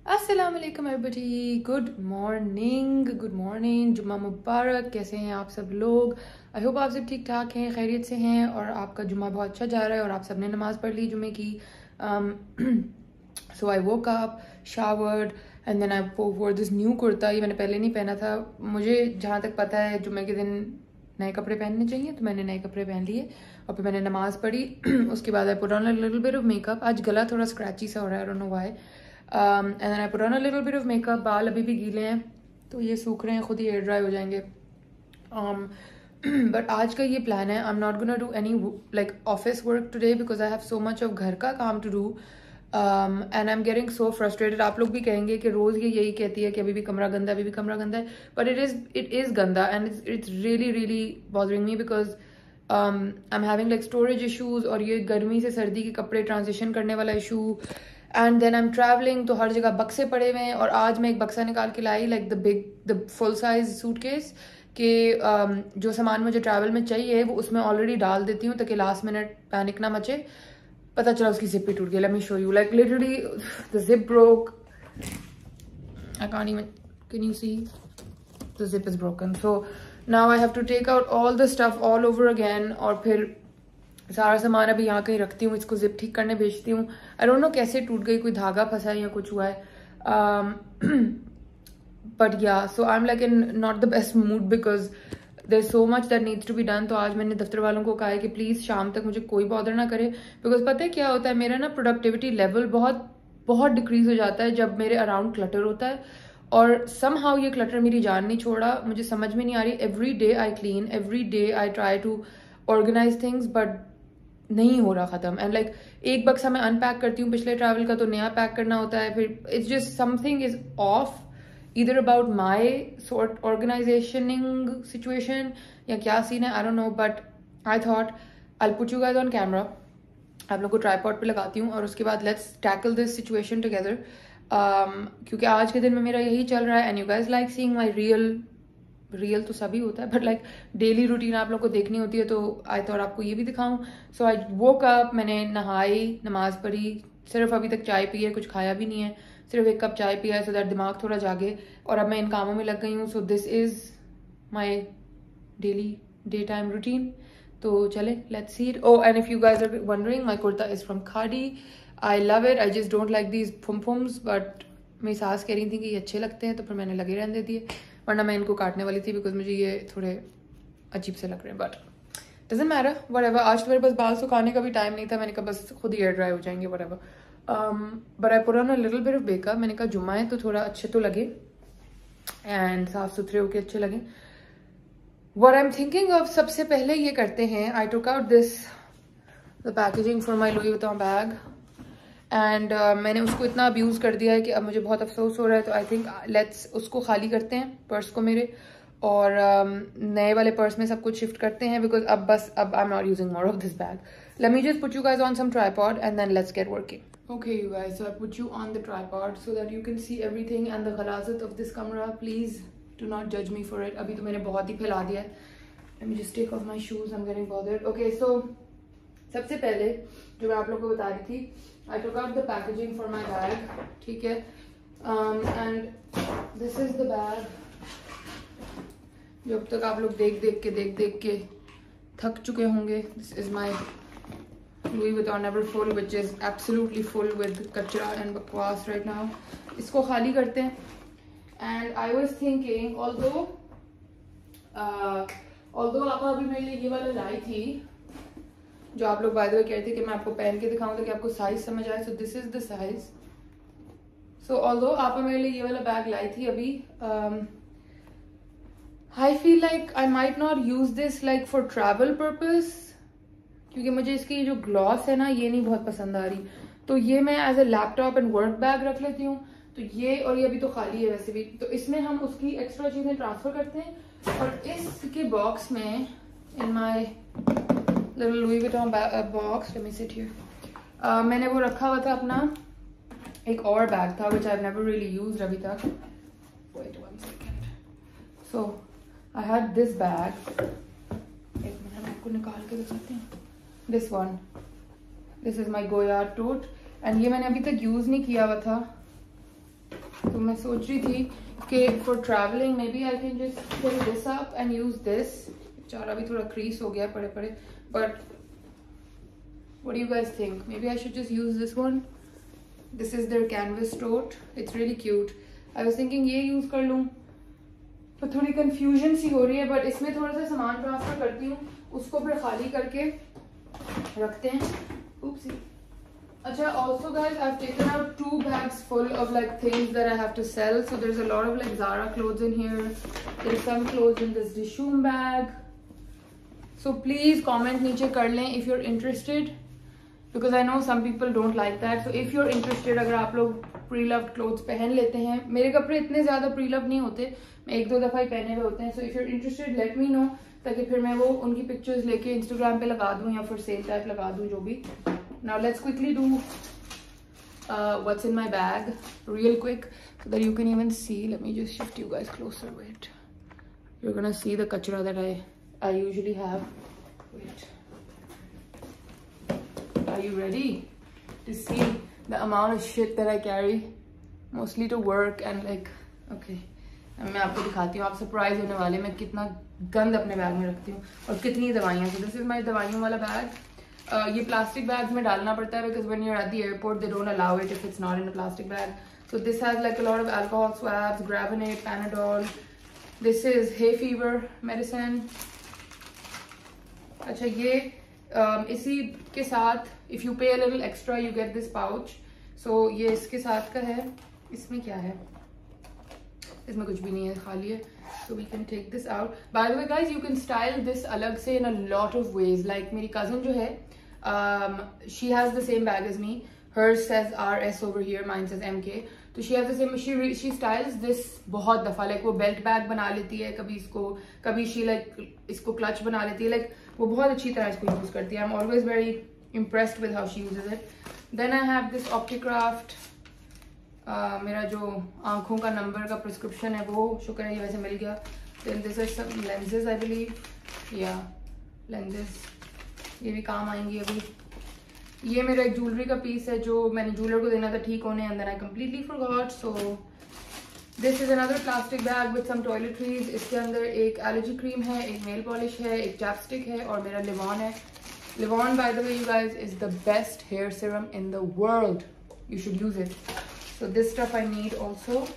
अस्सलाम वालेकुम everybody, good morning, जुम्मा मुबारक। कैसे हैं आप सब लोग? आई होप आप सब ठीक ठाक हैं, खैरियत से हैं और आपका जुम्मा बहुत अच्छा जा रहा है और आप सब ने नमाज़ पढ़ ली जुम्मे की। So I woke up, showered and then I wore this new kurta. ये मैंने पहले नहीं पहना था। मुझे जहाँ तक पता है जुम्मे के दिन नए कपड़े पहनने चाहिए, तो मैंने नए कपड़े पहन लिए और फिर मैंने नमाज़ पढ़ी। उसके बाद I put on a little bit of makeup. आज गला थोड़ा स्क्रैची सा हो रहा है, I don't know why. And then I put on a little bit of makeup. बाल अभी भी गीले हैं तो ये सूख रहे हैं, खुद ही एयर ड्राई हो जाएंगे। बट आज का ये प्लान है, I am not gonna do any like office work today because I have so much of घर का काम to do and I am getting so frustrated. आप लोग भी कहेंगे कि रोज ये यही कहती है कि अभी भी कमरा गंदा है, अभी भी कमरा गंदा है, बट इट इज गंदा and it's really really bothering me because I am having like storage issues और ये गर्मी से सर्दी के कपड़े ट्रांजिशन करने वाला issue. And then I am travelling, तो हर जगह बक्से पड़े हुए हैं और आज मैं एक बक्सा निकाल के लाई, like the full size suitcase कि जो सामान मुझे ट्रैवल में चाहिए वो उसमें ऑलरेडी डाल देती हूँ ताकि लास्ट मिनट पैनिक ना मचे। पता चला उसकी जिप ही टूट गई। Let me show you, like literally the zip broke. I can't even, can you see? The zip is broken. So now I have to take out all the stuff all over again और फिर सारा सामान अभी यहाँ कहीं रखती हूँ, इसको जिप ठीक करने भेजती हूँ। आई डोंट नो कैसे टूट गई, कोई धागा फंसा है या कुछ हुआ है। But yeah so I am like in not the best mood because there so much that needs to be done. तो आज मैंने दफ्तर वालों को कहा है कि प्लीज शाम तक मुझे कोई बॉदर ना करे बिकॉज पता है क्या होता है, मेरा ना प्रोडक्टिविटी लेवल बहुत बहुत डिक्रीज हो जाता है जब मेरे अराउंड क्लटर होता है। और सम हाउ ये क्लटर मेरी जान नहीं छोड़ा, मुझे समझ में नहीं आ रही। Every day I clean, every day I try to organise things but नहीं हो रहा खत्म। एंड लाइक एक बक्सा मैं अनपैक करती हूँ पिछले ट्रैवल का तो नया पैक करना होता है, फिर it's just something is of either about my sort organizationing situation या क्या सीन है, I don't know, but I thought I'll put you guys on camera. आप लोग को ट्राईपॉड पे लगाती हूँ और उसके बाद let's tackle this situation together. क्योंकि आज के दिन में मेरा यही चल रहा है and you guys like seeing my real तो सभी होता है बट लाइक डेली रूटीन आप लोग को देखनी होती है, तो आई थॉट आपको ये भी दिखाऊं। सो आई वोक अप, मैंने नहाई, नमाज पढ़ी, सिर्फ अभी तक चाय पी है, कुछ खाया भी नहीं है, सिर्फ एक कप चाय पिया है सो दैट दिमाग थोड़ा जागे और अब मैं इन कामों में लग गई हूँ। So this is my daily day time routine. तो चले let's see it. Oh and if you guys are wondering, my kurta is from khadi. I love it, I just don't like these फुमफुम्स बट मेरी सास कह रही थी कि ये अच्छे लगते हैं तो फिर मैंने लगे रहने दे दिए, वरना मैं इनको काटने वाली थी बिकॉज मुझे ये थोड़े अजीब से लग रहे हैं। But doesn't matter, whatever. आज तो मेरे पास बाल सुखाने का भी टाइम नहीं था, मैंने कहा बस खुद ही एयर ड्राई हो जाएंगे, whatever. But I put on a little bit of makeup. मैंने कहा जुम्मा है तो थोड़ा अच्छे तो लगे एंड साफ सुथरे होके अच्छे लगे। What I am thinking of, सबसे पहले ये करते हैं, I took out this the packaging for my Louis Vuitton bag एंड मैंने उसको इतना अब्यूज़ कर दिया है कि अब मुझे बहुत अफसोस हो रहा है। तो आई थिंक लेट्स उसको खाली करते हैं पर्स को मेरे और नए वाले पर्स में सब कुछ शिफ्ट करते हैं बिकॉज अब I am not using more of this bag. Let me just put you guys on some tripod and then let's get working. Okay, you guys, so I put you on the tripod so that you can see everything and the ghalazat of this camera. Please do not judge me for it. अभी तो मैंने बहुत ही फैला दिया है. Let me just take off my shoes. I'm getting bothered. Okay, so सबसे पहले जो मैं आप लोगों को बता रही थी, I took out the packaging for my bag. ठीक है, and this is the bag. जो अब तक आप लोग देख के थक चुके होंगे. This is my Louis Vuitton Never Full, which is absolutely full with कचरा and बकवास right now. इसको खाली करते हैं. And I was thinking, although आपा अभी मेरे लिए ये वाला लाई थी, जो आप लोग बाय द वे कहते थे कि मैं आपको पहन के दिखाऊं ताकि आपको साइज समझ आए. So this is the size. So although आपा मेरे लिए ये वाला बैग लाई थी अभी, I feel like I might not use this like for travel purpose. क्योंकि मुझे इसकी जो ग्लॉस है ना ये नहीं बहुत पसंद आ रही, तो ये मैं as a laptop and work bag रख लेती हूँ. तो ये और ये अभी तो खाली है वैसे भी, तो इसमें हम उसकी एक्स्ट्रा चीजें ट्रांसफर करते हैं. और इसके बॉक्स में in my little Louis Vuitton box, let me sit here, मैंने वो रखा हुआ था अपना एक और बैग था which I have never really used अभी तक. Wait one second. So I had this bag, एक मिनट मैं आपको निकाल के दिखाती हूँ. This one, this is my Goyard tote and ये मैंने अभी तक यूज नहीं किया हुआ था. मैं सोच रही थी कि for travelling maybe I can just fill this up and use this. बेचारा भी थोड़ा क्रीज हो गया पड़े पड़े, but what do you guys think? Maybe I should just use this one. This is their canvas tote. It's really cute. I was thinking ये use कर लूँ, पर थोड़ी confusion सी हो रही है. बट इसमें थोड़ा सा सामान ट्रांसफर करती हूँ, उसको फिर खाली करके रखते हैं. Oopsie. अच्छा, also guys, I've taken out 2 bags full of like things that I have to sell. So there's a lot of like Zara clothes in here. There's some clothes in this Dishoom bag. So please comment नीचे कर लें if you're interested, because I know some people don't like that. So if you're interested, अगर आप लोग pre-loved clothes पहन लेते हैं, मेरे कपड़े इतने ज़्यादा pre-loved नहीं होते, मैं 1-2 दफ़ा ही पहने हुए होते हैं. So if you're interested, let me know, ताकि फिर मैं वो उनकी pictures लेके Instagram पे लगा दूँ या फिर sale type लगा दूँ, जो भी. Now let's quickly do what's in my bag real quick so that you can even see. Let me just shift you guys closer. Wait, you're gonna see the kachra that I usually have. Wait, are you ready to see the amount of shit that I carry, mostly to work and like, okay, मैं आपको दिखाती हूँ. आप surprise होने वाले मैं कितना गंद अपने बैग में रखती हूँ और कितनी दवाइयाँ. So this is my दवाइयों वाला बैग. ये प्लास्टिक बैग्स में डालना पड़ता है because when you're at the airport they don't allow it if it's not in a plastic bag. So this has like a lot of alcohol swabs, Gravenate, Panadol. This is hay fever medicine. अच्छा, ये इसी के साथ if you pay a little extra you get this pouch. So ये इसके साथ का है. इसमें क्या है? इसमें कुछ भी नहीं है, खाली है. So we can take this out. By the way guys, you can style this अलग से in a lot of ways. Like मेरी cousin जो है, she has the same bag as me. Hers says RS over here, mine says MK. So she has the same. She styles this बहुत दफा. Like वो belt bag बना लेती है, कभी इसको, कभी she like इसको clutch बना लेती है. Like वो बहुत अच्छी तरह इसको use करती है. I'm always very impressed with how she uses it. Then I have this Opticraft. मेरा जो आंखों का नंबर का प्रिस्क्रिप्शन है वो शुक्र है ये वैसे मिल गया. Then this is some lenses I believe. Yeah, lenses. ये भी काम आएंगी अभी. ये मेरा एक ज्वेलरी का पीस है जो मैंने ज्वेलर को देना था ठीक होने, and then I completely forgot. So this is another plastic bag with some toiletries. इसके अंदर एक एलर्जी क्रीम है, एक नेल पॉलिश है, एक चैपस्टिक है और मेरा लिवॉन है. Livon, by the way, you guys, is the best hair serum in the world. You should use it. So this stuff I need also.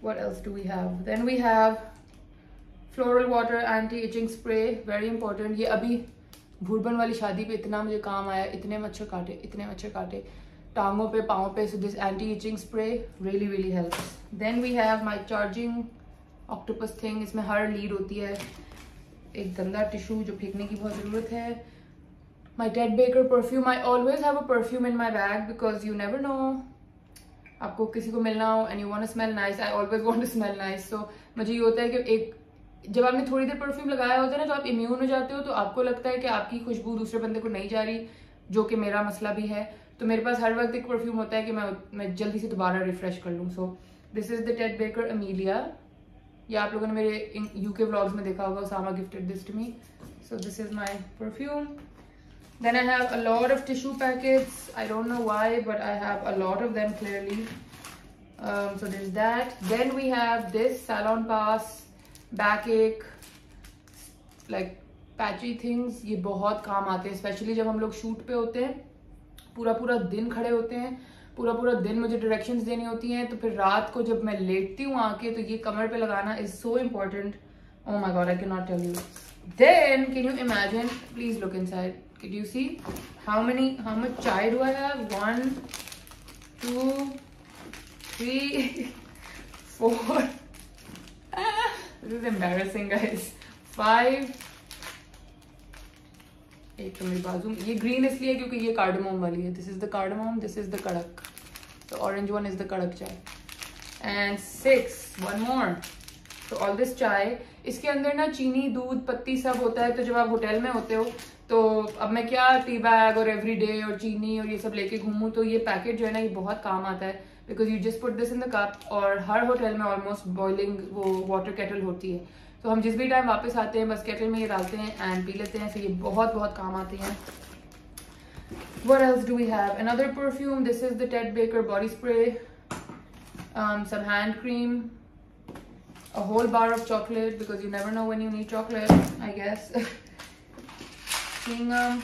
What else do we have? Then we have floral water anti-itching spray. Very important. ये अभी भूरबन वाली शादी पे इतना मुझे काम आया. इतने मच्छर काटे टांगों पे, पाँव पे. So this anti-itching spray really really helps. Then we have my charging octopus thing. इसमें हर लीड होती है. एक गंदा टिश्यू जो फेंकने की बहुत ज़रूरत है. My Ted Baker perfume. I always have a perfume in my bag because you never know. आपको किसी को मिलना हो and you want to smell nice. I always want to smell nice. So मुझे ये होता है कि एक जब आपने थोड़ी देर परफ्यूम लगाया होता है ना तो आप इम्यून हो जाते हो, तो आपको लगता है कि आपकी खुशबू दूसरे बंदे को नहीं जा रही, जो कि मेरा मसला भी है. तो मेरे पास हर वक्त एक परफ्यूम होता है कि मैं जल्दी से दोबारा रिफ्रेश कर लूँ. सो this is the Ted baker Amelia. ये आप लोगों ने मेरे यूके व्लॉग्स में देखा होगा. Usama gifted this to me. So this is my perfume. Then I have a lot of tissue packets. I don't know why, but I have a lot of them clearly. So there's that. Then we have this Salon Pass backache like patchy things. ये बहुत काम आते हैं, especially जब हम लोग shoot पे होते हैं, पूरा दिन खड़े होते हैं, पूरा दिन मुझे डायरेक्शंस देनी होती हैं, तो फिर रात को जब मैं लेटती हूँ आके तो ये कमर पे लगाना is so important. Oh my god, I cannot tell you. Then can you imagine? Please look inside. Did you see how much chai do I have? 1, 2, 3, 4. This is embarrassing, guys. 5. एक तो मेरी बाजू में ये ग्रीन इसलिए क्योंकि ये cardamom वाली है. This is the cardamom, this is the kadak. The orange one is the kadak chai. And 6, 1 more. तो ऑल दिस चाय, इसके अंदर ना चीनी, दूध, पत्ती सब होता है. तो जब आप होटल में होते हो तो अब मैं क्या टी बैग और एवरीडे और चीनी और ये सब लेके घूमूं, तो ये पैकेट जो है ना ये बहुत काम आता है. Because you just put this in the cup. और हर होटल में ऑलमोस्ट बॉइलिंग वो वाटर केटल होती है, तो हम जिस भी टाइम वापस आते हैं बस केटल में ये डालते हैं एंड पी लेते हैं. तो ये बहुत काम आती हैं. What else do we have? Another perfume. This is the Ted Baker body spray. some hand cream, a whole bar of chocolate because you never know when you need chocolate, I guess. Chewing gum,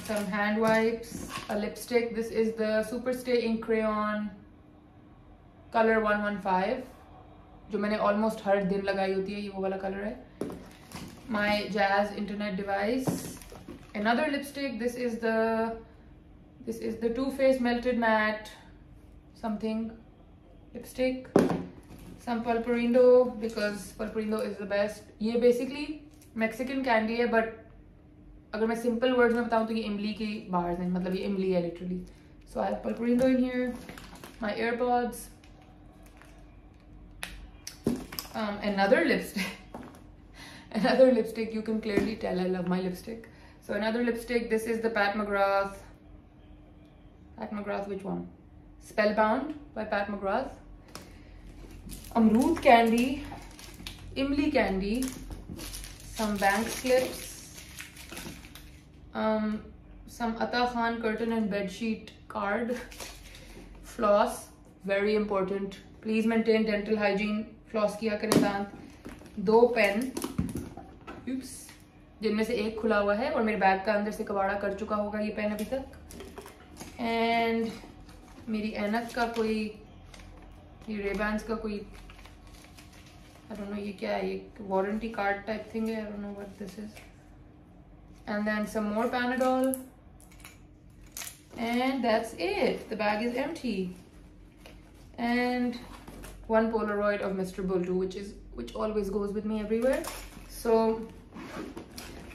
some hand wipes, a lipstick. This is the Superstay Ink Crayon color 115, जो मैंने almost हर दिन लगाई होती है, ये वो वाला color है. My Jazz internet device. Another lipstick. This is the Too Faced Melted Matte something lipstick. Some Pulparindo because Pulparindo is the best. ये basically Mexican candy है, but अगर मैं simple words में बताऊँ तो ये इमली की bars हैं, मतलब ये इमली है literally. So I have Pulparindo in here. My AirPods. Another lipstick. Another lipstick. You can clearly tell I love my lipstick. So another lipstick. This is the Pat McGrath. Pat McGrath, which one? Spellbound by Pat McGrath. Amrood candy, Imli candy, some bank slips, some Ata Khan curtain and bedsheet card, floss, very important. Please maintain dental hygiene. Floss किया करें दांत. 2 pen, oops, जिनमें से एक खुला हुआ है और मेरे बैग का अंदर से कबाड़ा कर चुका होगा ये पेन अभी तक. And मेरी ऐनक का कोई, ये Ray-Bans का कोई, I don't know ये क्या है, ये warranty card type thing है, I don't know what this is. And then some more Panadol. And that's it. The bag is empty. And one Polaroid of Mr. Bultu, which always goes with me everywhere. So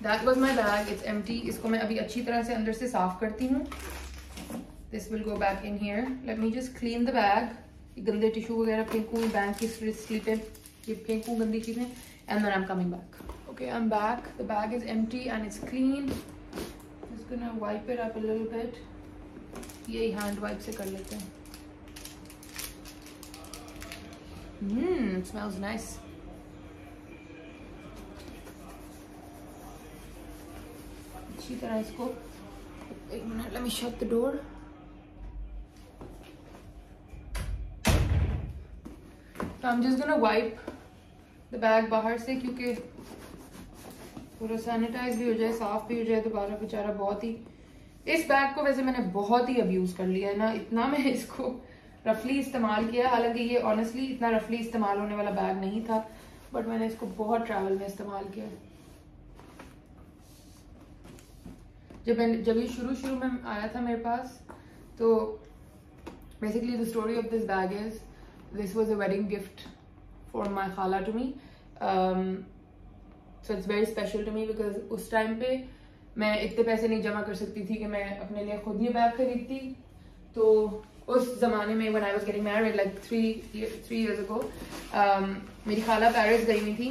that was my bag. It's empty. इसको मैं अभी अच्छी तरह से अंदर से साफ करती हूँ. This will go back in here. Let me just clean the bag. ये गंदे टिश्यू वगैरह फेंकूँ, बैंक की स्लीपें ये फेंकूँ, गंदी चीजें, and then I'm coming back. Okay, I'm back. The bag is empty and it's clean. Just gonna wipe it up a little bit. यही hand wipe से कर लेते हैं. It smells nice. अच्छी तरह इसको, एक minute, let me shut the door. So I'm just gonna wipe the bag बाहर से, क्योंकि पूरा सैनिटाइज भी हो जाए, साफ भी हो जाए. दोबारा बेचारा बहुत ही, इस बैग को वैसे मैंने बहुत ही अब्यूज कर लिया है ना, इतना मैं इसको रफली इस्तेमाल किया. हालांकि ये ऑनेस्टली इतना रफली इस्तेमाल होने वाला बैग नहीं था, बट मैंने इसको बहुत ट्रैवल में इस्तेमाल किया. जब ये शुरू में आया था मेरे पास, तो basically the story of this bag is, this was a wedding gift for my khala to me. So it's very special to me because उस टाइम पे मैं इतने पैसे नहीं जमा कर सकती थी कि मैं अपने लिए खुद ये बैग खरीदती. तो उस जमाने में when I was getting married like 3 years ago, मेरी खाला पेरिस गई हुई थी,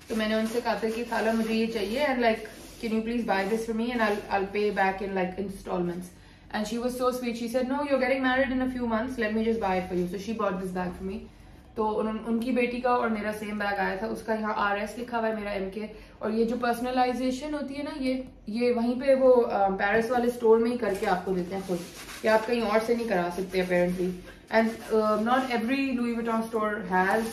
तो मैंने उनसे कहा था कि खाला मुझे ये चाहिए, and like can you please buy this for me and I'll pay back in like installments. And she was so sweet. She said, no, you're getting married in a few months. Let me just buy it for you. So she bought this bag for me. तो उनकी बेटी का और मेरा same bag आया था. उसका यहाँ RS लिखा हुआ है, मेरा MK. और ये जो पर्सनलाइजेशन होती है ना, ये वहीं पे वो पेरिस वाले स्टोर में ही करके आपको देते हैं खुद, कि आप कहीं और से नहीं करा सकते apparently. And not every Louis Vuitton store has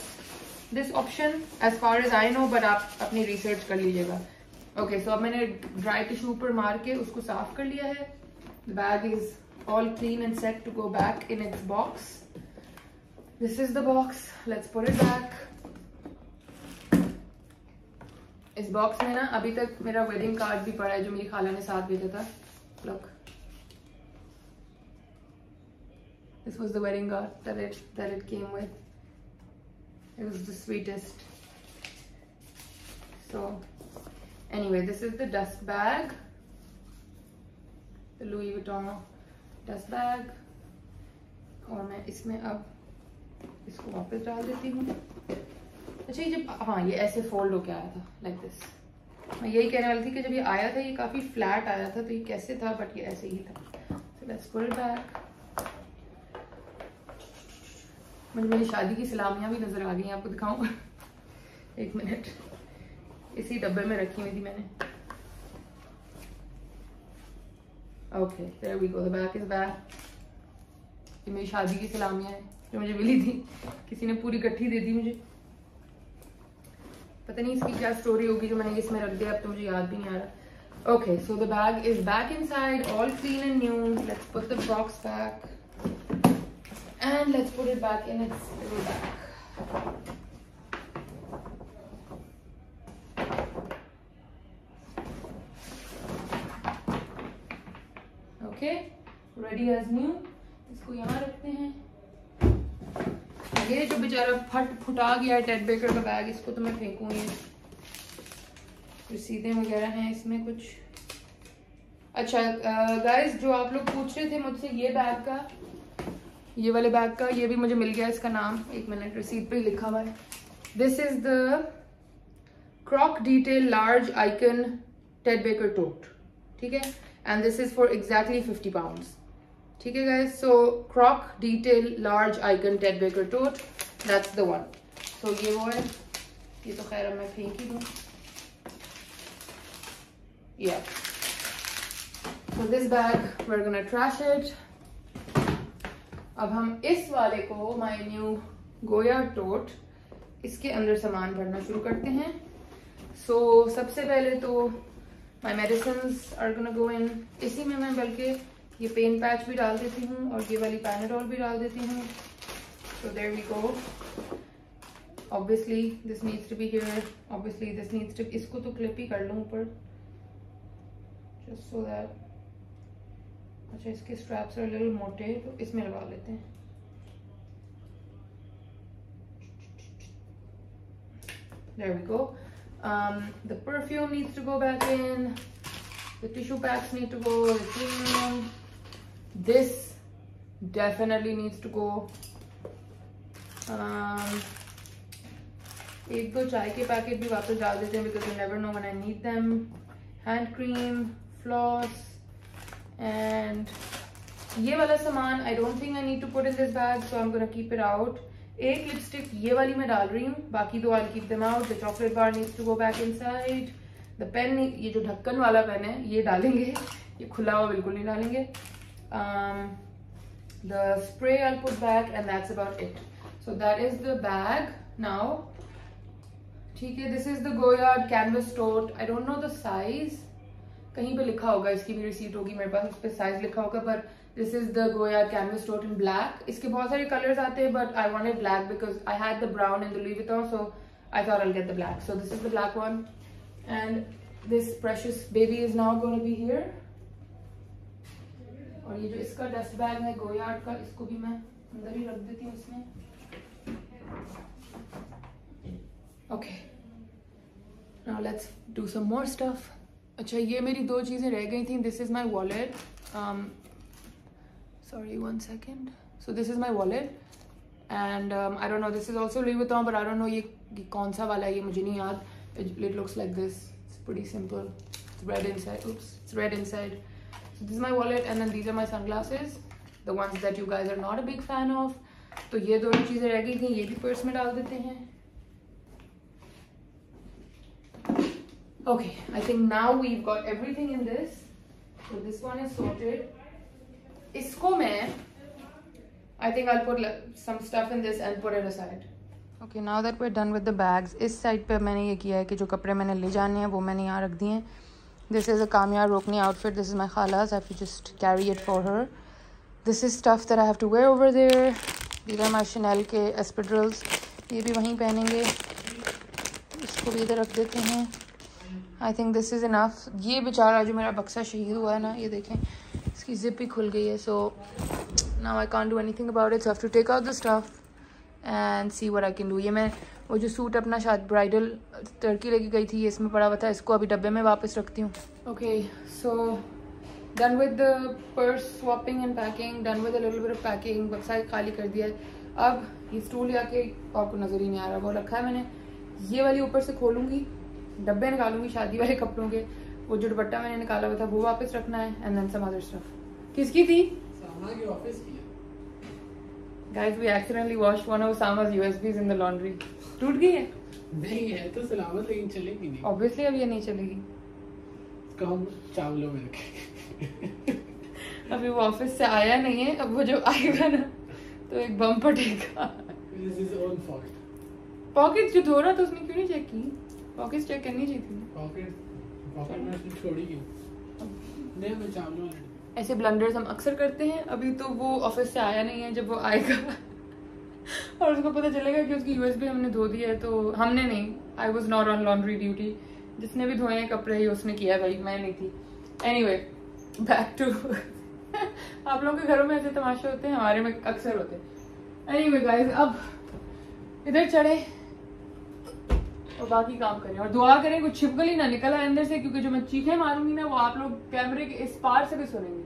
this option as far as I know, but आप अपनी रिसर्च कर लीजिएगा. ओके, सो अब मैंने ड्राई टिश्यू पर मार के उसको साफ कर लिया है. The bag is all clean and set to go back in its box. This is the box. Let's put it back. इस बॉक्स में ना अभी तक मेरा वेडिंग कार्ड भी पड़ा है जो मेरी खाला ने साथ भेजा था. Look. This was the wedding card that it came with. It was the sweetest. So, anyway, this is the dust bag. The Louis Vuitton dust bag. और मैं इसमें अब इसको वापस डाल देती हूँ. अच्छा, ये जब, हाँ, ये ऐसे फोल्ड होके आया था लाइक दिस. मैं यही कहने वाली थी कि जब ये आया था ये काफी फ्लैट आया था, तो ये कैसे था, बट ये ऐसे ही था. So let's put it back. मुझे मेरी शादी की सलामियाँ भी नजर आ गई हैं, आपको दिखाऊं? एक मिनट, इसी डब्बे में रखी हुई थी मैंने. Okay, there we go. The back is back. ये मेरी शादी की सलामियाँ हैं जो मुझे मिली थी, किसी ने पूरी इकट्ठी दे दी मुझे। पता नहीं इसकी क्या स्टोरी होगी जो मैंने इसमें रख दिया, अब तो मुझे याद भी नहीं आ रहा। Okay, so the bag is back inside, all clean and new. Let's put the box back and let's put it back in its little bag. Okay, ready as new. इसको यहाँ रखते हैं। ये जो बेचारा फुटा गया है टेड बेकर का बैग, इसको तो मैं फेंकूँ। ये रसीदें वगैरह हैं इसमें कुछ। अच्छा गाइस, जो आप लोग पूछ रहे थे मुझसे ये बैग का, ये वाले बैग का, ये भी मुझे मिल गया। इसका नाम 1 मिनट रिसीट पे लिखा हुआ है। This is the croc detail large icon Ted Baker tote, ठीक है, and this is for exactly 50 pounds, ठीक है guys. So croc detail large icon Ted Baker tote, that's the one. So ये वो है। ये तो खैर अब मैं फेंक ही दूँ। या so this bag we are gonna trash it. अब हम इस वाले को, माय न्यू गोया टोट, इसके अंदर सामान भरना शुरू करते हैं। सो सबसे पहले तो my medicines are gonna go in. इसी में मैं बल्कि ये पेन पैच भी डाल देती हूँ और ये वाली पैनाडोल भी डाल देती हूँ। So there we go. Obviously this needs to be here, obviously this needs to, इसको तो क्लिप ही कर लूँ ऊपर, जस्ट सो दैट। अच्छा, इसके स्ट्रैप्स are a little मोटे, तो इसमें लगा लेते हैं। There we go. The perfume needs to go back in. The tissue packs need to go. The cleaning. This definitely needs to go. 1-2 चाय के पैकेट भी वापस डाल देते हैं because you never know when I need them. Hand cream, floss. And ये वाला सामान I don't think I need to put in this bag, so I'm gonna keep it out. एक लिपस्टिक ये वाली मैं डाल रही हूँ, बाकी 2 I'll keep them out. The chocolate bar needs to go back inside. The pen, ये जो ढक्कन वाला पेन है ये डालेंगे, ये खुला हुआ बिल्कुल नहीं डालेंगे। The spray I'll put back and that's about it. So that is the bag now. ठीक है, this is the Goyard canvas tote. I don't know the size. कहीं पे लिखा होगा, इसकी भी रिसीट होगी मेरे पास, उस पर साइज लिखा होगा। पर दिस इज द गोया कैनवस टोट इन ब्लैक। इसके बहुत सारे कलर्स आते हैं but I wanted black because I had the brown in the Louis Vuitton, so I thought I will get the black. So this is the black one and this precious baby is now gonna be here. और ये जो इसका dust bag है गोयार्ड का, इसको भी मैं अंदर ही रख देती हूँ इसमें। Okay, now let's do some more stuff. अच्छा, ये मेरी 2 चीज़ें रह गई थी। This is my wallet, sorry 1 second. So this is my wallet and I don't know, this is also Louis Vuitton but I don't know ये कौन सा वाला है, ये मुझे नहीं याद। It looks like this, it's pretty simple, it's red inside, oops, it's red inside. So this is my wallet and then these are my sunglasses, the ones that you guys are not a big fan of. तो ये 2 चीज़ें रह गई थी, ये भी purse में डाल देते हैं। Okay, I think now we've got everything in this. So this one is sorted. इसको मैं, I think I'll put some stuff in this and put it aside. Okay, now that we're done with the bags, इस side पे मैंने ये किया है कि जो कपड़े मैंने ले जाने हैं वो मैंने यहाँ रख दिए हैं। This is a Kamya Rokni outfit. This is my khala's. I have to just carry it for her. This is stuff that I have to wear over there. These are my Chanel के espadrilles. ये भी वहीं पहनेंगे। इसको भी इधर रख देते हैं। I think this is enough. ये बेचारा जो मेरा बक्सा शहीद हुआ है ना, ये देखें इसकी जिप ही खुल गई है। So now I can't do anything about it, so I have to take out the stuff and see what I can do. ये मैं वो जो सूट अपना शायद ब्राइडल टर्की लेके गई थी, ये इसमें पड़ा हुआ था, इसको अभी डब्बे में वापस रखती हूँ। Okay, so done with the purse swapping and packing, done with a little bit of packing. बक्सा खाली कर दिया है। अब ये स्टूल आके आपको नज़र ही नहीं आ रहा, वो रखा है मैंने। ये वाली ऊपर से खोलूँगी, डब्बे निकालूंगी शादी वाले कपड़ों के। वो जो दुपट्टा मैंने निकाला हुआ था वो वापस रखना है and then some other stuff. किसकी थी? सामा की ऑफिस की। Guys, we accidentally washed one of Sama's USBs in the laundry. टूट गई है? नहीं है तो सलामत, लेकिन चलेगी नहीं। ऑब्वियसली अब ये नहीं चलेगी। कम चावलों में रखे। अभी वो ऑफिस से आया नहीं है, अब वो जो आएगा ना तो एक बम फटेगा। पॉकेट्स जो धो रहा था उसने क्यों नहीं चेक की? पॉकेट्स चेक करनी चाहिए थी। पॉकेट में उसने छोड़ी क्यों? नहीं मैं चालू है। ऐसे ब्लंडर्स हम अक्सर करते हैं। अभी तो वो ऑफिस से आया नहीं है, जब वो आएगा और उसको पता चलेगा कि उसकी यूएसबी हमने धो दी है, तो हमने नहीं, I was not on laundry duty. जिसने भी धोए हैं कपड़े ही उसने किया भाई, मैं नहीं थी। एनीवे बैक टू आप लोगों के घरों में ऐसे तमाशे होते हैं, हमारे में अक्सर होते हैं। एनीवे गाइस, अब इधर चढ़े और बाकी काम करें और दुआ करें कुछ छिपकली ना निकल आए अंदर से, क्योंकि जो मैं चीखें मारूंगी ना वो आप लोग कैमरे के इस पार से भी सुनेंगे।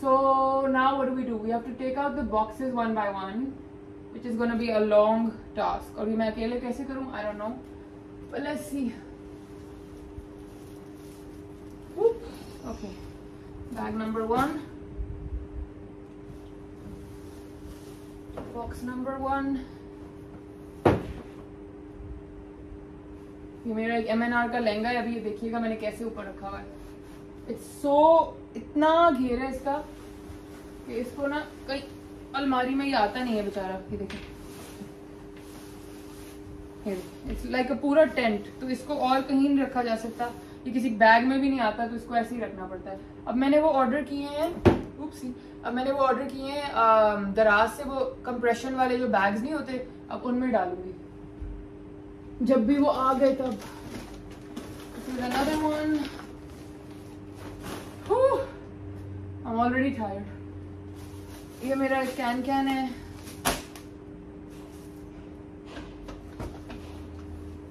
So now what do we do? We have to take out the boxes one by one, which is gonna be a long task. और ये मैं अकेले कैसे करूं? I don't know, but let's see. Okay, bag number 1, box number 1। ये मेरा एक MNR का लहंगा है। अभी ये देखिएगा मैंने कैसे ऊपर रखा हुआ है। इट्स सो, इतना घेर है इसका कि इसको ना कहीं अलमारी में ये आता नहीं है बेचारा। ये देखिए, इट्स लाइक अ पूरा टेंट, तो इसको और कहीं नहीं रखा जा सकता। ये किसी बैग में भी नहीं आता, तो इसको ऐसे ही रखना पड़ता है। अब मैंने वो ऑर्डर किए हैं, अब मैंने वो ऑर्डर किए हैं दराज से, वो कंप्रेशन वाले जो बैग्स नहीं होते, अब उनमें डालूंगी जब भी वो आ गए तब। Another one. I'm already tired. ये मेरा कैन है।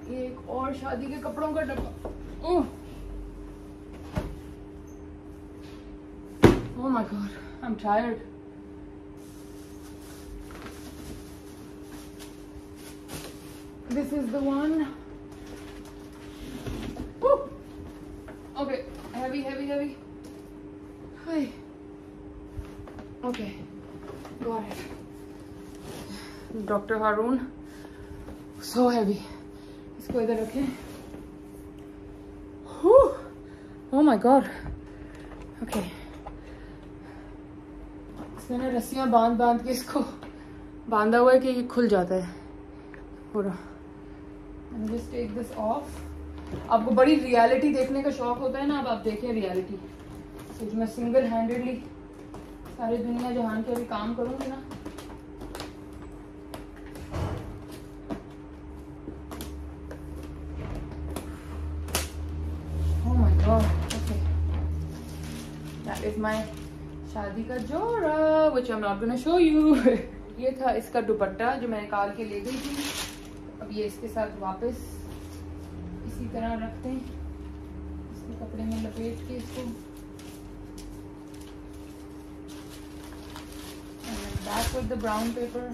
ये एक और शादी के कपड़ों का डब्बा। Oh my god, I'm tired. This is the one. Woo! Okay, heavy. Hi. Okay, got it. Dr. Haroon, so heavy. इसको इधर रखें। Oh my god. Okay. इसमें ना रस्सियां बांध के इसको बांधा हुआ है कि ये खुल जाता है पूरा। Just take this off. आपको बड़ी रियलिटी देखने का शौक होता है ना, अब आप देखें रियलिटी। तो मैं सिंगल हैंडेडली सारी दुनिया जहान के अभी काम करूंगी ना। Oh my god. Okay. That is my शादी का जोड़ा, which I'm not gonna show you. ये था इसका दुपट्टा जो मैं निकाल के ले गई थी। अब ये इसके साथ वापस इसी तरह रखते हैं, इसके कपड़े में लपेट के इसको। Back with the brown paper.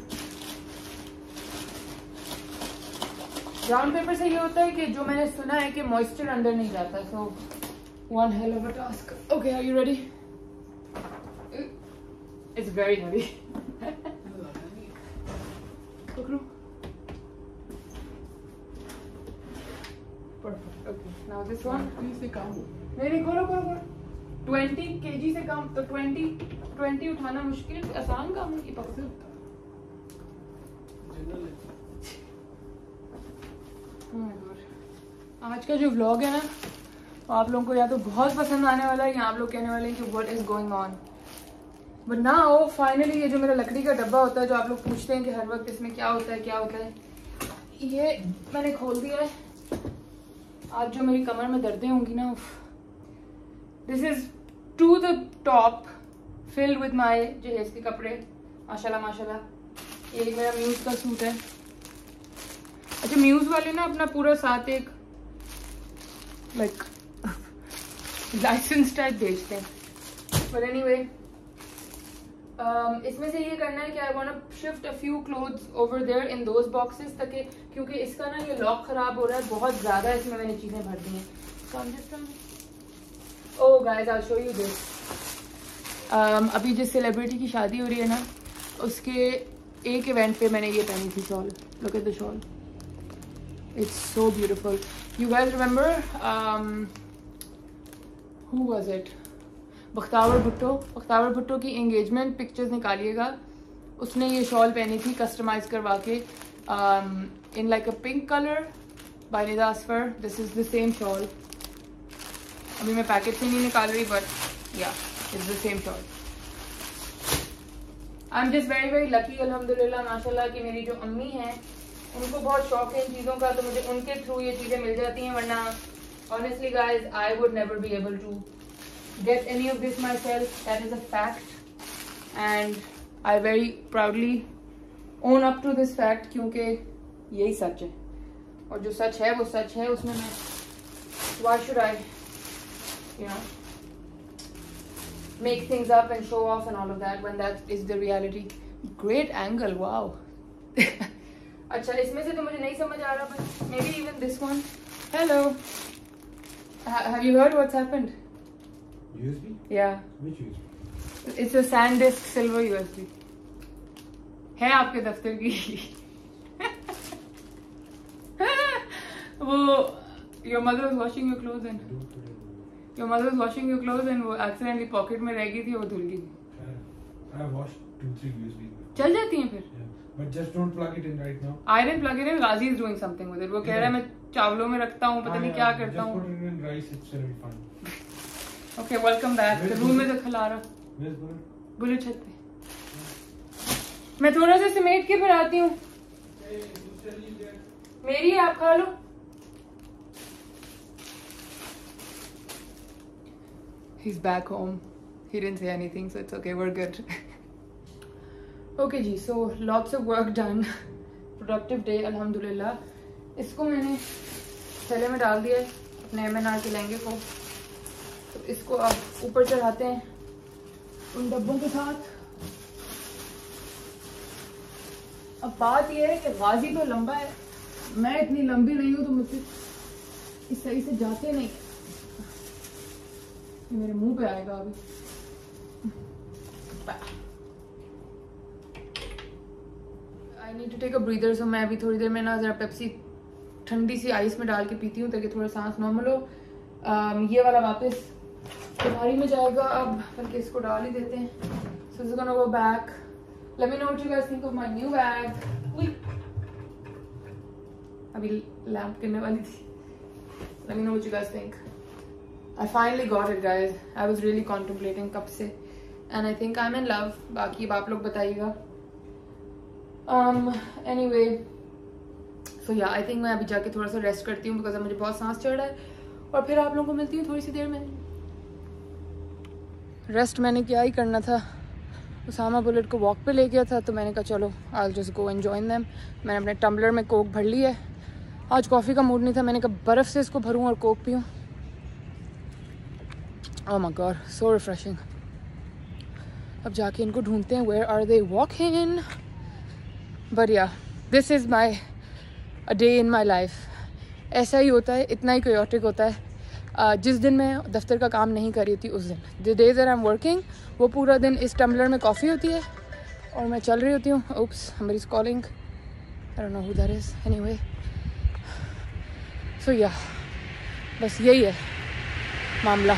Brown paper से ये होता है कि जो मैंने सुना है कि मॉइस्चर अंदर नहीं जाता। So one hell of a task. Okay, are you ready? It's very heavy. पकड़ो। Perfect. Okay. Now this one. से काम हो। नहीं खोलो। 20 kg से कम, तो 20 उठाना मुश्किल, आसान काम है। पकड़ो। आज का जो व्लॉग है ना, आप लोगों को या तो बहुत पसंद आने वाला है या आप लोग कहने वाले हैं कि what is going on. But now finally ये जो मेरा लकड़ी का डब्बा होता है, जो आप लोग पूछते हैं कि हर वक्त इसमें क्या होता है, ये मैंने खोल दिया है। आज जो मेरी कमर में दर्दें होंगी ना, this is to the top filled with my जहेज के कपड़े। माशाल्लाह। ये मेरा म्यूज का सूट है। अच्छा, म्यूज वाले ना अपना पूरा साथ एक लाइक लाइसेंस टाइप बेचते हैं। बट एनीवे, इसमें से ये करना है कि I want to shift a few clothes over there in those boxes, ताकि क्योंकि इसका ना ये लॉक खराब हो रहा है बहुत ज्यादा, इसमें मैंने चीजें भर दी हैं। So I am just oh guys, I will show you this. अभी जिस सेलिब्रिटी की शादी हो रही है ना, उसके एक इवेंट पे मैंने ये पहनी थी shawl. Look at the shawl, it's so beautiful. You guys remember who was it? Bakhtawar Bhutto की एंगेजमेंट पिक्चर्स निकालिएगा। उसने ये शॉल पहनी थी कस्टमाइज करवा के in like a pink colour bye Nida Asfar. This is the same shawl. अभी मैं पैकेट से नहीं निकाल रही बट या it's the same shawl. I am just very very lucky अल्हम्दुलिल्लाह माशाल्लाह कि मेरी जो अम्मी हैं उनको बहुत शौक है इन चीज़ों का, तो मुझे उनके थ्रू ये चीज़ें मिल जाती हैं. वरना honestly guys I would never be able to get any of this myself. That is a fact and I very proudly own up to this fact क्योंकि यही सच है और जो सच है वो सच है. उसमें मैं why should I you know make things up and show off and all of that when that is the reality. Great angle, wow. अच्छा इसमें से तो मुझे नहीं समझ आ रहा but maybe even this one. Hello. Have you heard what's happened? USB? Yeah. Which USB? It's a SanDisk silver USB. है आपके दफ्तर की. वो your mother was washing your clothes and वो accidentally pocket में रह गई थी, वो धुल गई. I have washed 2-3 USB. चल जाती हैं फिर. Yeah. But just don't plug it in right now. I didn't plug it in. Ghazi is doing something with it. वो कह रहा है मैं चावलों में रखता हूँ, पता नहीं क्या करता हूँ. Just put it in rice, it's gonna be fine. Okay, welcome back. Room में तो खिला रहा. Where's Bullet? बुलेट छत पे. मैं थोड़ा सा समेट के फिर आती हूँ. मेरी आप खा लो. He's back home. He didn't say anything, so it's okay. We're good. Okay ji, so lots of work done. Productive day, alhamdulillah. इसको मैंने थैले में डाल दिया है अपने M&R के लहंगे को. तो इसको अब ऊपर चढ़ाते हैं उन डब्बों के साथ. अब बात यह है कि गाजी तो लंबा है, मैं इतनी लंबी नहीं हूं तो मुझसे इस सही से जाते नहीं. ये मेरे मुंह पे आएगा अभी. I need to take a breather. So मैं अभी थोड़ी देर में ना जरा पेप्सी ठंडी सी आइस में डाल के पीती हूँ ताकि थोड़ा सांस नॉर्मल हो. ये वाला वापस अलमारी में जाएगा अब, बल्कि इसको डाल ही देते हैं. So it's gonna go back. Let me know what you guys think of my new bag. अभी लैंप करने वाली थी. Let me know what you guys think. I finally got it guys. I was really contemplating कब से and I think I'm in love. बाकी अब आप लोग बताइएगा. Anyway, so yeah, I think मैं अभी जाके थोड़ा सा रेस्ट करती हूँ because अब मुझे बहुत सांस चढ़ रहा है और फिर आप लोगों को मिलती हूँ थोड़ी सी देर में. रेस्ट मैंने क्या ही करना था. उसामा बुलेट को वॉक पे ले गया था तो मैंने कहा चलो I'll just go and join them. मैंने अपने टम्बलर में कोक भर ली है. आज कॉफ़ी का मूड नहीं था, मैंने कहा बर्फ़ से इसको भरूँ और Coke पीऊँ. Oh my god, so refreshing. अब जाके इनको ढूंढते हैं. Where are they walking? But yeah, this is a day in my life. ऐसा ही होता है, इतना ही chaotic होता है. जिस दिन मैं दफ्तर का काम नहीं कर रही थी उस दिन, the days that I'm working, वो पूरा दिन इस टम्बलर में कॉफ़ी होती है और मैं चल रही होती हूँ. Oops, somebody's calling. I don't know who that is. Anyway, so yeah, बस यही है मामला.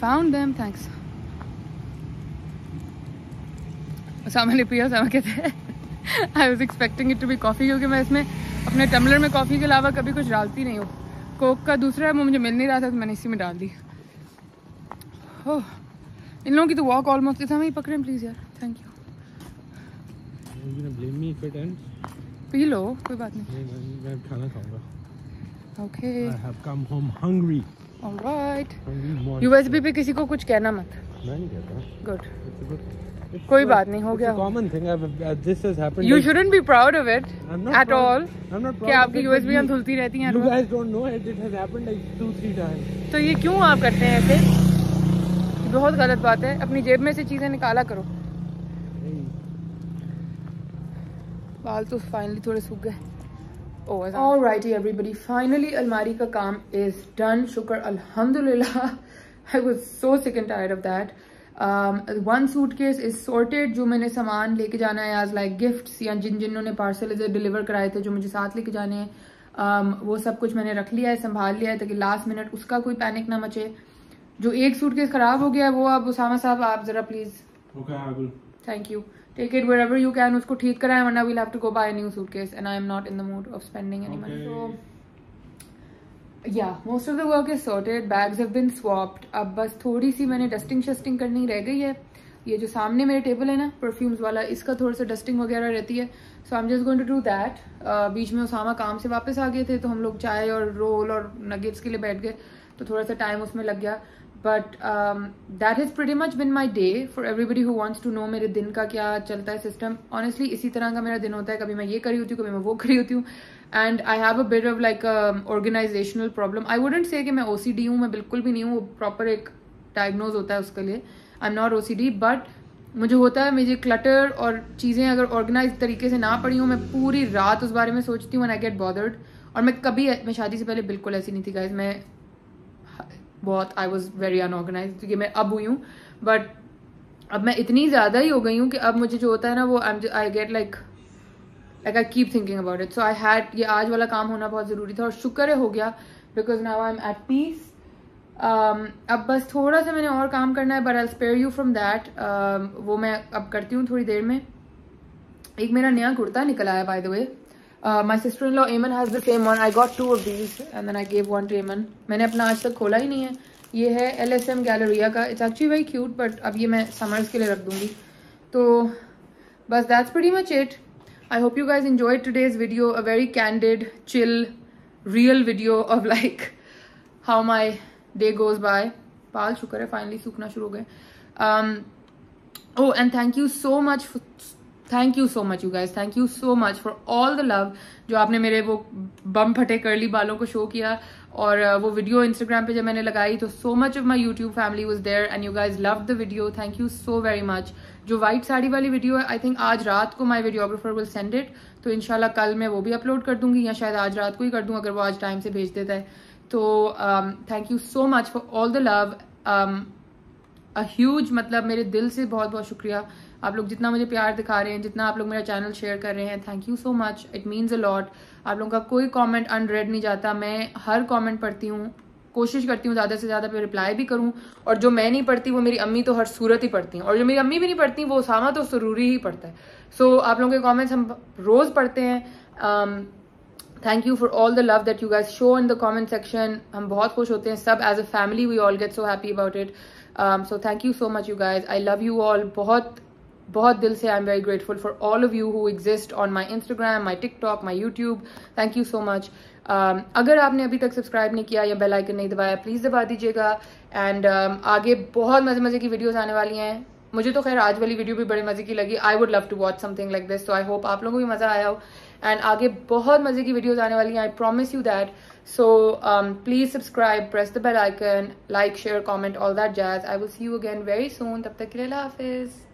Found them, thanks. उसामा ने पिया. उसामा कहते हैं I was expecting it to be coffee क्योंकि मैं इसमें अपने टम्बलर में कॉफ़ी के अलावा कभी कुछ डालती नहीं हूँ. कोक का दूसरा है वो मुझे मिल नहीं रहा था तो मैंने इसी में डाल दी. ओह, इन लोगों की तो वॉक ऑलमोस्ट. उसामा ही पकड़ें प्लीज़ यार. Thank you. पी लो, कोई बात नहीं. मैं खाना खाऊंगा. Okay. I have come home hungry. All right. USB पे किसी को कुछ कहना मत. मैं नहीं कहता. Good. कोई बात नहीं, हो गया. Common thing. This has happened. You shouldn't be proud of it at all. I'm not proud. कि आपकी USB यहाँ धुलती रहती हैं. You guys don't know it. It has happened like 2-3 times. तो ये क्यों आप करते हैं ऐसे? बहुत गलत बात है. अपनी जेब में से चीजें निकाला करो. बाल तो फाइनली थोड़े सूख गए. Alrighty everybody, finally अलमारी का काम is done. शुक्र अल्हम्दुलिल्लाह. I was so sick and tired of that. One suitcase is sorted. जो मैंने सामान लेके जाना है as like gifts या जिन्होंने पार्सल इधर डिलीवर कराए थे जो मुझे साथ लेके जाने हैं, वो सब कुछ मैंने रख लिया है, संभाल लिया है ताकि लास्ट मिनट उसका कोई पैनिक ना मचे. जो एक सूटकेस खराब हो गया है वो अब उसामा साहब आप जरा please. Okay, I will. Thank you. Take it wherever you can, उसको ठीक कराएं, वरना we'll have to go buy a new suitcase and I am not in the mood of spending any money. So yeah, most of the work is sorted, bags have been swapped. अब बस थोड़ी सी मैंने dusting शस्टिंग करनी रह गई है. ये जो सामने मेरे टेबल है ना परफ्यूम्स वाला, इसका थोड़ा सा डस्टिंग वगैरह रहती है. So I am just going to do that. बीच में उसामा काम से वापस आ गए थे तो हम लोग चाय और रोल और नगेट्स के लिए बैठ गए, तो थोड़ा सा टाइम उसमें लग गया. But that has pretty much been my day. For everybody who wants to know मेरे दिन का क्या चलता है सिस्टम, ऑनेस्टली इसी तरह का मेरा दिन होता है. कभी मैं ये करी होती हूँ, कभी मैं वो करी होती हूँ. And I have a bit of like organisational problem. I wouldn't say कि मैं OCD हूँ, मैं बिल्कुल भी नहीं हूँ. वो प्रॉपर एक डायग्नोज होता है उसके लिए. आई एम नॉट OCD, बट मुझे होता है मुझे क्लटर और चीज़ें अगर ऑर्गेनाइज तरीके से ना पड़ी हूँ, मैं पूरी रात उस बारे में सोचती हूँ एंड आई गेट बॉदर्ड. और मैं शादी से पहले बिल्कुल ऐसी नहीं थी गाइज. मैं बहुत आई वॉज वेरी अनऑर्गेनाइज, क्योंकि मैं अब हुई हूँ. बट अब मैं इतनी ज़्यादा ही हो गई हूँ कि अब मुझे जो होता है ना वो I get like I keep thinking about it. So I had, ये आज वाला काम होना बहुत ज़रूरी था और शुक्र है हो गया, because now I am at peace. अब बस थोड़ा सा मैंने और काम करना है, but I spare you from that. वो मैं अब करती हूँ थोड़ी देर में. एक मेरा नया कुर्ता निकल आया by the way. My sister in law Aiman has the same one. I got 2 of these and then I gave 1 to एमन. मैंने अपना आज तक खोला ही नहीं है. ये है LSM गैलरिया का. It's actually very cute, but अब ये मैं समर्स के लिए रख दूंगी. तो बस that's pretty much it. I hope you guys enjoyed today's video, a very candid, chill, real video of like how my day goes by. बाल शुक्र है finally सूखना शुरू हो गए. Oh, and thank you so much you guys. Thank you so much for all the love जो आपने मेरे वो बम फटे कर्ली बालों को शो किया. और वो वीडियो इंस्टाग्राम पे जब मैंने लगाई तो so much of my YouTube family was there and you guys loved the video. Thank you so very much. जो वाइट साड़ी वाली वीडियो है, आई थिंक आज रात को माई वीडियोग्राफर विल सेंड इट, तो इंशाल्लाह कल मैं वो भी अपलोड कर दूंगी, या शायद आज रात को ही कर दूँ अगर वो आज टाइम से भेज देता है. तो thank you so much for all the love. A huge, मतलब मेरे दिल से बहुत बहुत शुक्रिया. आप लोग जितना मुझे प्यार दिखा रहे हैं, जितना आप लोग मेरा चैनल शेयर कर रहे हैं, thank you so much. It means a lot. आप लोगों का कोई कमेंट अनरेड नहीं जाता. मैं हर कमेंट पढ़ती हूँ, कोशिश करती हूँ ज़्यादा से ज़्यादा पे रिप्लाई भी करूँ. और जो मैं नहीं पढ़ती वो मेरी अम्मी तो हर सूरत ही पढ़ती हैं, और जो मेरी अम्मी भी नहीं पढ़ती वो उसामा तो ज़रूरी ही पढ़ता है. सो आप लोगों के कमेंट्स हम रोज़ पढ़ते हैं. Thank you for all the love that you guys show in the comment section. हम बहुत खुश होते हैं सब. As a family we all get so happy about it. So thank you so much you guys. I love you all बहुत बहुत दिल से. I am very grateful for all of you who exist on my Instagram, my TikTok, my YouTube. Thank you so much. अगर आपने अभी तक subscribe नहीं किया या बेल आइकन नहीं दबाया, प्लीज़ दबा दीजिएगा. एंड आगे बहुत मज़े मज़े की वीडियोस आने वाली हैं. मुझे तो खैर आज वाली वीडियो भी बड़े मज़े की लगी. I would love to watch something like this. So I hope आप लोगों को भी मज़ा आया हो. एंड आगे बहुत मज़े की वीडियोस आने वाली हैं, I promise you that. So please subscribe, press the bell icon, like, share, comment, all that jazz. I will see you again very soon. तब तक के लिए अल्लाह हाफिज़.